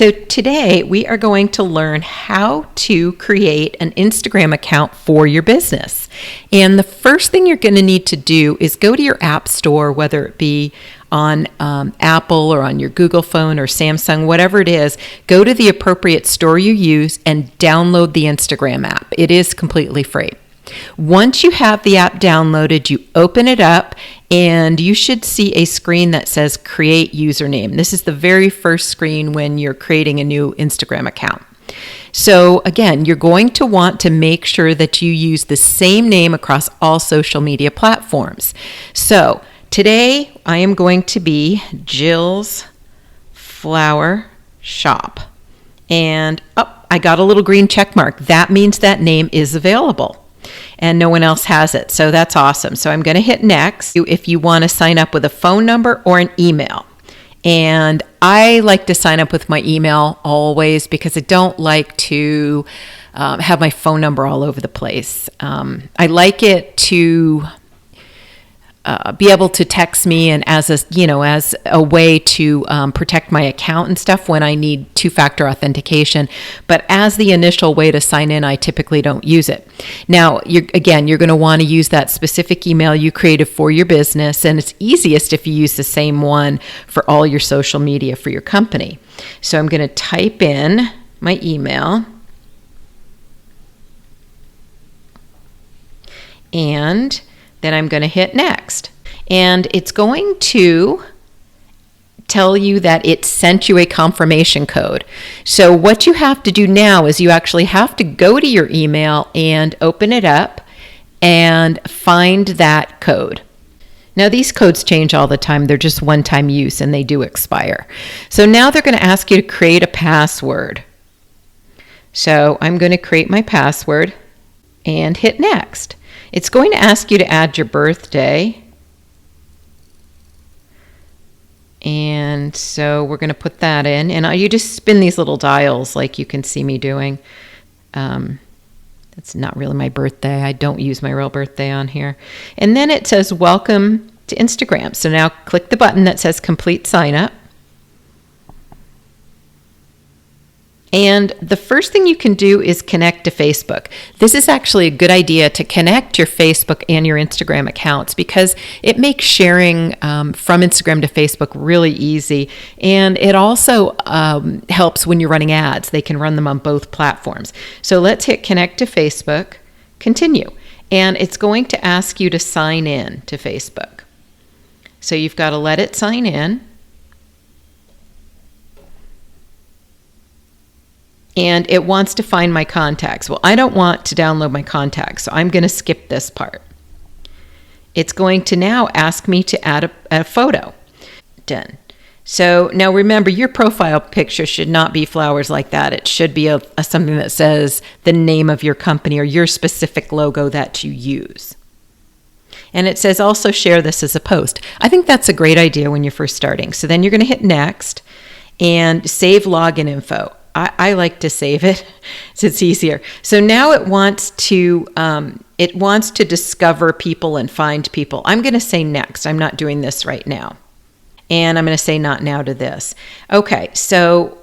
So today we are going to learn how to create an Instagram account for your business. And the first thing you're going to need to do is go to your app store, whether it be on Apple or on your Google phone or Samsung, whatever it is, go to the appropriate store you use and download the Instagram app. It is completely free. Once you have the app downloaded, you open it up and you should see a screen that says create username. This is the very first screen when you're creating a new Instagram account. So again, you're going to want to make sure that you use the same name across all social media platforms. So today I am going to be Jill's Flower Shop. And I got a little green check mark. That means that name is available and no one else has it. So that's awesome. So I'm going to hit next if you want to sign up with a phone number or an email. And I like to sign up with my email always because I don't like to have my phone number all over the place. I like it to be able to text me and as a way to protect my account and stuff when I need two-factor authentication. But as the initial way to sign in, I typically don't use it. Now, you're going to want to use that specific email you created for your business, and it's easiest if you use the same one for all your social media for your company. So I'm going to type in my email, and then I'm going to hit next. And it's going to tell you that it sent you a confirmation code. So what you have to do now is you actually have to go to your email and open it up and find that code. Now these codes change all the time. They're just one-time use and they do expire. So now they're going to ask you to create a password. So I'm going to create my password and hit next. It's going to ask you to add your birthday. And so we're going to put that in. And you just spin these little dials like you can see me doing. That's not really my birthday. I don't use my real birthday on here. And then it says welcome to Instagram. So now click the button that says complete sign up. And the first thing you can do is connect to Facebook. This is actually a good idea to connect your Facebook and your Instagram accounts because it makes sharing from Instagram to Facebook really easy. And it also helps when you're running ads. They can run them on both platforms. So let's hit connect to Facebook, continue. And it's going to ask you to sign in to Facebook. So you've got to let it sign in. And it wants to find my contacts. Well, I don't want to download my contacts, so I'm going to skip this part. It's going to now ask me to add a photo. Done. So now remember, your profile picture should not be flowers like that. It should be something that says the name of your company or your specific logo that you use. And it says also share this as a post. I think that's a great idea when you're first starting. So then you're going to hit next and save login info. I like to save it so it's easier. So now it wants to discover people and find people. I'm going to say next. I'm not doing this right now. And I'm going to say not now to this. Okay, so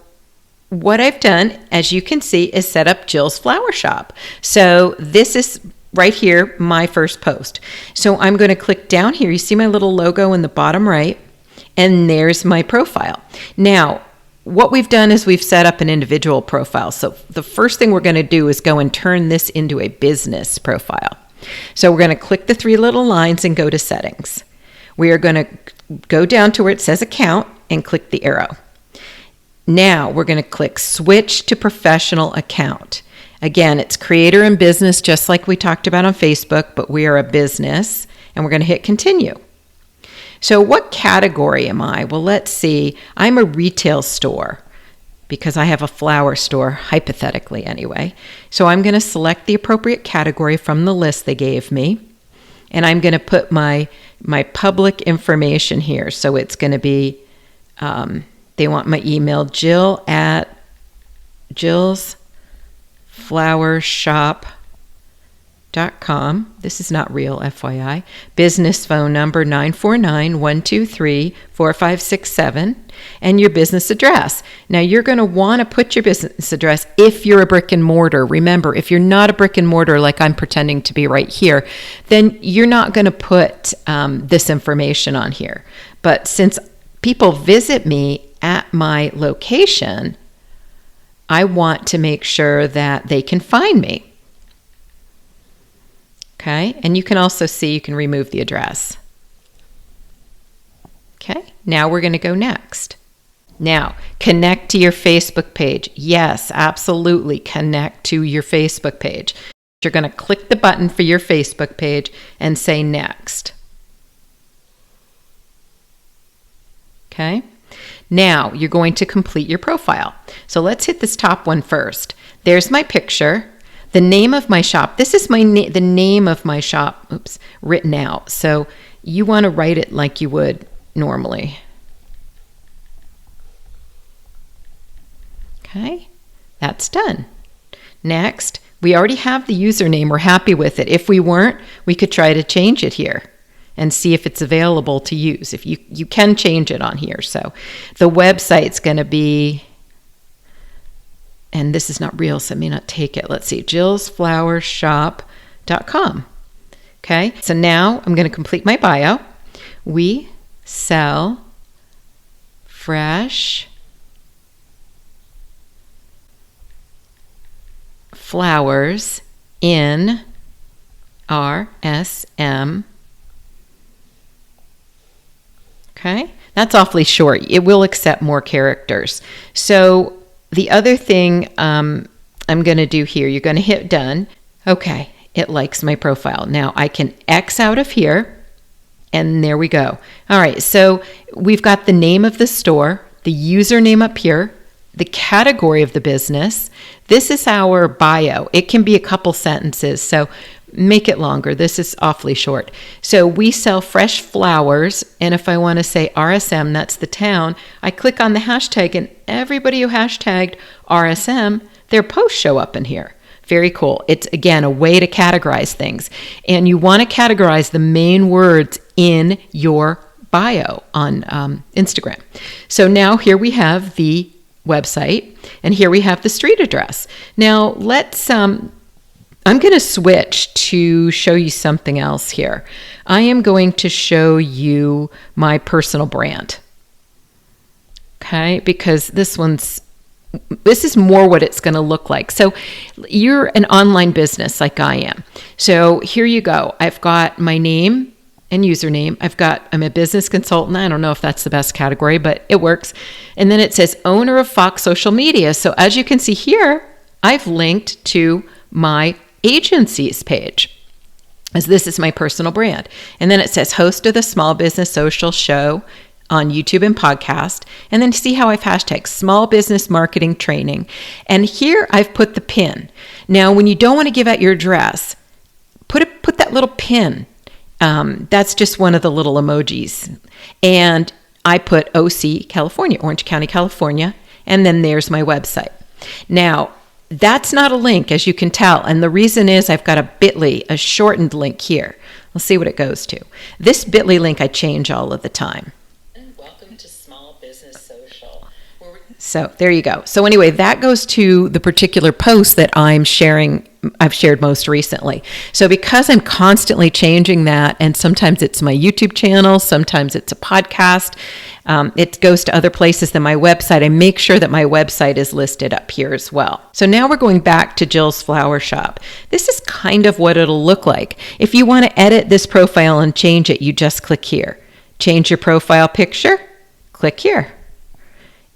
what I've done, as you can see, is set up Jill's Flower Shop. So this is right here, my first post. So I'm going to click down here. You see my little logo in the bottom right, and there's my profile. Now, what we've done is we've set up an individual profile. So the first thing we're going to do is go and turn this into a business profile. So we're going to click the three little lines and go to settings. We are going to go down to where it says account and click the arrow. Now we're going to click switch to professional account. Again, it's creator and business, just like we talked about on Facebook, but we are a business, and we're going to hit continue. So what category am I? Well, let's see. I'm a retail store because I have a flower store, hypothetically anyway. So I'm going to select the appropriate category from the list they gave me. And I'm going to put my public information here. So it's going to be, they want my email, Jill@jillsflowershop.com. This is not real, FYI. Business phone number 949-123-4567, and your business address. Now, you're going to want to put your business address if you're a brick and mortar. Remember, if you're not a brick and mortar like I'm pretending to be right here, then you're not going to put this information on here. But since people visit me at my location, I want to make sure that they can find me. Okay, and you can also see you can remove the address. Okay, now we're going to go next. Now, connect to your Facebook page. Yes, absolutely, connect to your Facebook page. You're going to click the button for your Facebook page and say next. Okay, now you're going to complete your profile. So let's hit this top one first. There's my picture. The name of my shop. This is the name of my shop, written out. So you want to write it like you would normally. Okay, that's done. Next, we already have the username. We're happy with it. If we weren't, we could try to change it here and see if it's available to use. If you can change it on here. So the website's going to be, and this is not real, so I may not take it. Let's see, jillsflowershop.com. Okay, so now I'm going to complete my bio. We sell fresh flowers in RSM. Okay, that's awfully short. It will accept more characters. So the other thing I'm going to do here, you're going to hit done. Okay, it likes my profile. Now I can X out of here, and there we go. All right, so we've got the name of the store, the username up here, the category of the business. This is our bio. It can be a couple sentences, so make it longer. This is awfully short. So we sell fresh flowers, and if I want to say RSM, that's the town, I click on the hashtag, and everybody who hashtagged RSM, their posts show up in here. Very cool. It's, again, a way to categorize things. And you want to categorize the main words in your bio on Instagram. So now here we have the website, and here we have the street address. Now let's I'm going to switch to show you something else here. I am going to show you my personal brand. Okay, because this is more what it's going to look like. So you're an online business like I am. So here you go. I've got my name and username. I'm a business consultant. I don't know if that's the best category, but it works. And then it says owner of Fox Social Media. So as you can see here, I've linked to my agency's page, as this is my personal brand. And then it says host of the Small Business Social Show on YouTube and podcast. And then see how I've hashtagged small business marketing training. And here I've put the pin. Now, when you don't want to give out your address, put that little pin. That's just one of the little emojis. And I put OC, California, Orange County, California. And then there's my website. Now, that's not a link, as you can tell. And the reason is I've got a bit.ly, a shortened link here. Let's see what it goes to. This bit.ly link I change all of the time. And welcome to Small Business Social. So there you go. So anyway, that goes to the particular post that I've shared most recently. So because I'm constantly changing that, and sometimes it's my YouTube channel, sometimes it's a podcast, it goes to other places than my website. I make sure that my website is listed up here as well. So now we're going back to Jill's Flower Shop. This is kind of what it'll look like. If you want to edit this profile and change it, you just click here. Change your profile picture, click here.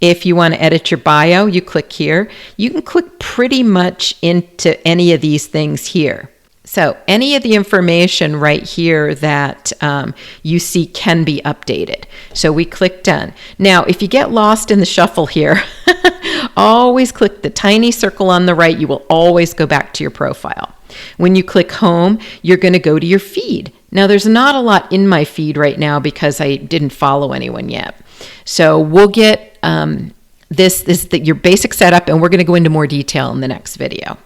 If you want to edit your bio, you click here. You can click pretty much into any of these things here. So any of the information right here that you see can be updated. So we click done. Now, if you get lost in the shuffle here, always click the tiny circle on the right. You will always go back to your profile. When you click home, you're going to go to your feed. Now, there's not a lot in my feed right now because I didn't follow anyone yet. So we'll get your basic setup, and we're going to go into more detail in the next video.